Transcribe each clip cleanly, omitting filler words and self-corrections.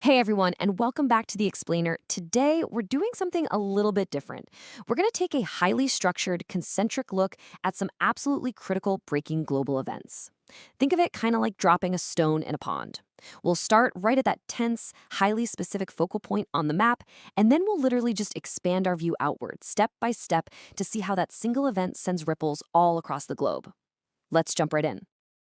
Hey everyone, and welcome back to The Explainer. Today, we're doing something a little bit different. We're going to take a highly structured, concentric look at some absolutely critical breaking global events. Think of it kind of like dropping a stone in a pond. We'll start right at that tense, highly specific focal point on the map, and then we'll literally just expand our view outward, step by step, to see how that single event sends ripples all across the globe. Let's jump right in.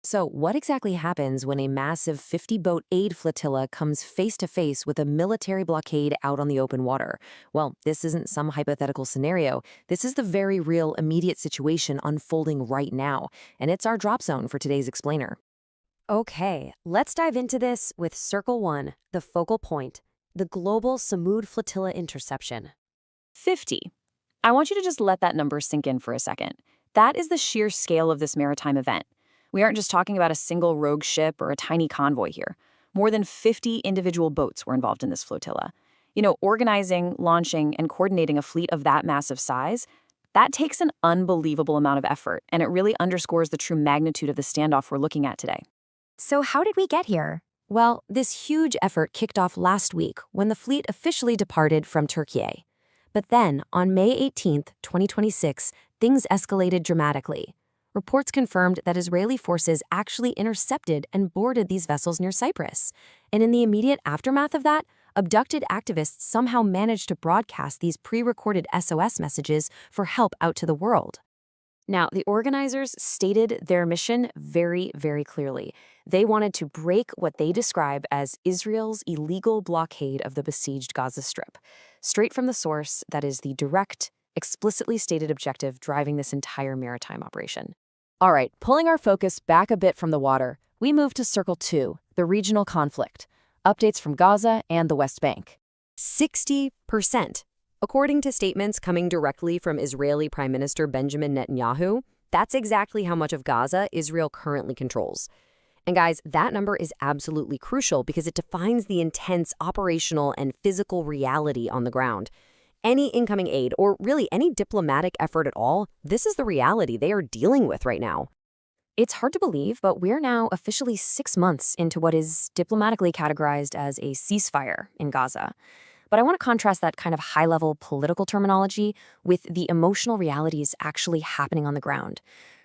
So, what exactly happens when a massive 50-boat aid flotilla comes face-to-face with a military blockade out on the open water? Well, this isn't some hypothetical scenario. This is the very real, immediate situation unfolding right now, and it's our drop zone for today's explainer. Okay, let's dive into this with Circle 1, the focal point, the global Sumud Flotilla interception. 50. I want you to just let that number sink in for a second. That is the sheer scale of this maritime event. We aren't just talking about a single rogue ship or a tiny convoy here. More than 50 individual boats were involved in this flotilla. Organizing, launching, and coordinating a fleet of that massive size, that takes an unbelievable amount of effort, and it really underscores the true magnitude of the standoff we're looking at today. So how did we get here? Well, this huge effort kicked off last week when the fleet officially departed from Turkey. But then, on May 18th, 2026, things escalated dramatically. Reports confirmed that Israeli forces actually intercepted and boarded these vessels near Cyprus. And in the immediate aftermath of that, abducted activists somehow managed to broadcast these pre-recorded SOS messages for help out to the world. Now, the organizers stated their mission very, very clearly. They wanted to break what they describe as Israel's illegal blockade of the besieged Gaza Strip. Straight from the source, that is the direct, explicitly stated objective driving this entire maritime operation. All right, pulling our focus back a bit from the water, we move to Circle 2, the regional conflict. Updates from Gaza and the West Bank. 60%. According to statements coming directly from Israeli Prime Minister Benjamin Netanyahu, that's exactly how much of Gaza Israel currently controls. And guys, that number is absolutely crucial because it defines the intense operational and physical reality on the ground. Any incoming aid, or really any diplomatic effort at all, this is the reality they are dealing with right now. It's hard to believe, but we're now officially 6 months into what is diplomatically categorized as a ceasefire in Gaza. But I want to contrast that kind of high-level political terminology with the emotional realities actually happening on the ground.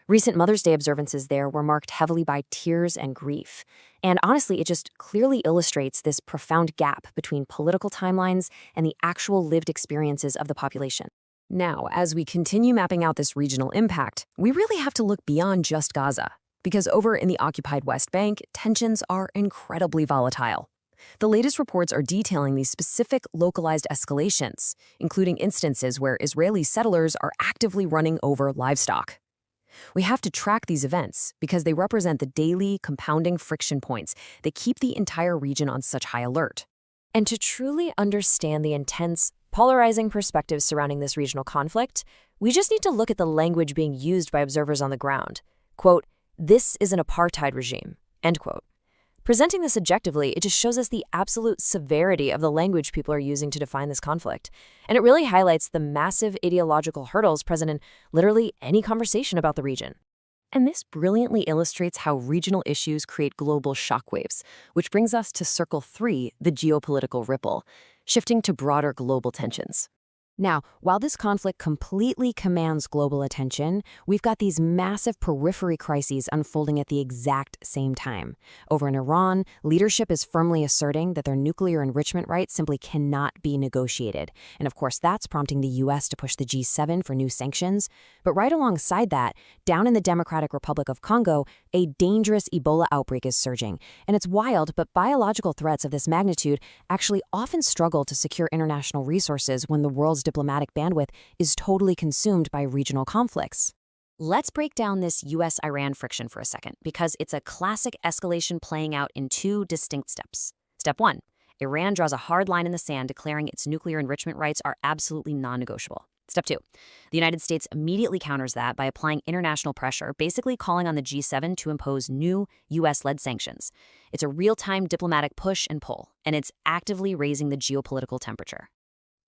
Recent Mother's Day observances there were marked heavily by tears and grief. And honestly, it just clearly illustrates this profound gap between political timelines and the actual lived experiences of the population. Now, as we continue mapping out this regional impact, we really have to look beyond just Gaza, because over in the occupied West Bank, tensions are incredibly volatile. The latest reports are detailing these specific localized escalations, including instances where Israeli settlers are actively running over livestock. We have to track these events because they represent the daily, compounding friction points that keep the entire region on such high alert. And to truly understand the intense, polarizing perspectives surrounding this regional conflict, we just need to look at the language being used by observers on the ground. Quote, "This is an apartheid regime," end quote. Presenting this objectively, it just shows us the absolute severity of the language people are using to define this conflict. And it really highlights the massive ideological hurdles present in literally any conversation about the region. And this brilliantly illustrates how regional issues create global shockwaves, which brings us to Circle 3, the geopolitical ripple, shifting to broader global tensions. Now, while this conflict completely commands global attention, we've got these massive periphery crises unfolding at the exact same time. Over in Iran, leadership is firmly asserting that their nuclear enrichment rights simply cannot be negotiated. And of course, that's prompting the U.S. to push the G7 for new sanctions. But right alongside that, down in the Democratic Republic of Congo, a dangerous Ebola outbreak is surging. And it's wild, but biological threats of this magnitude actually often struggle to secure international resources when the world's diplomatic bandwidth is totally consumed by regional conflicts. Let's break down this US-Iran friction for a second, because it's a classic escalation playing out in two distinct steps. Step 1, Iran draws a hard line in the sand declaring its nuclear enrichment rights are absolutely non-negotiable. Step 2, the United States immediately counters that by applying international pressure, basically calling on the G7 to impose new US-led sanctions. It's a real-time diplomatic push and pull, and it's actively raising the geopolitical temperature.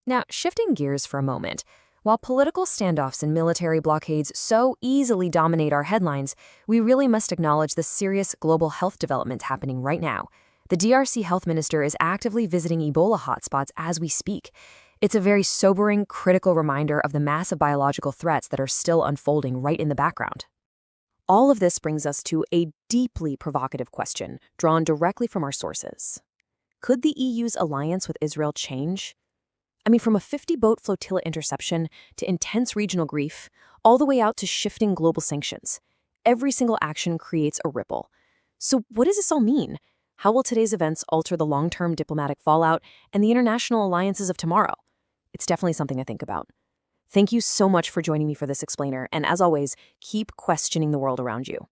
Now, shifting gears for a moment, while political standoffs and military blockades so easily dominate our headlines, we really must acknowledge the serious global health developments happening right now. The DRC health minister is actively visiting Ebola hotspots as we speak. It's a very sobering, critical reminder of the massive biological threats that are still unfolding right in the background. All of this brings us to a deeply provocative question, drawn directly from our sources. Could the EU's alliance with Israel change? I mean, from a 50-boat flotilla interception to intense regional grief, all the way out to shifting global sanctions. Every single action creates a ripple. So what does this all mean? How will today's events alter the long-term diplomatic fallout and the international alliances of tomorrow? It's definitely something to think about. Thank you so much for joining me for this explainer, and as always, keep questioning the world around you.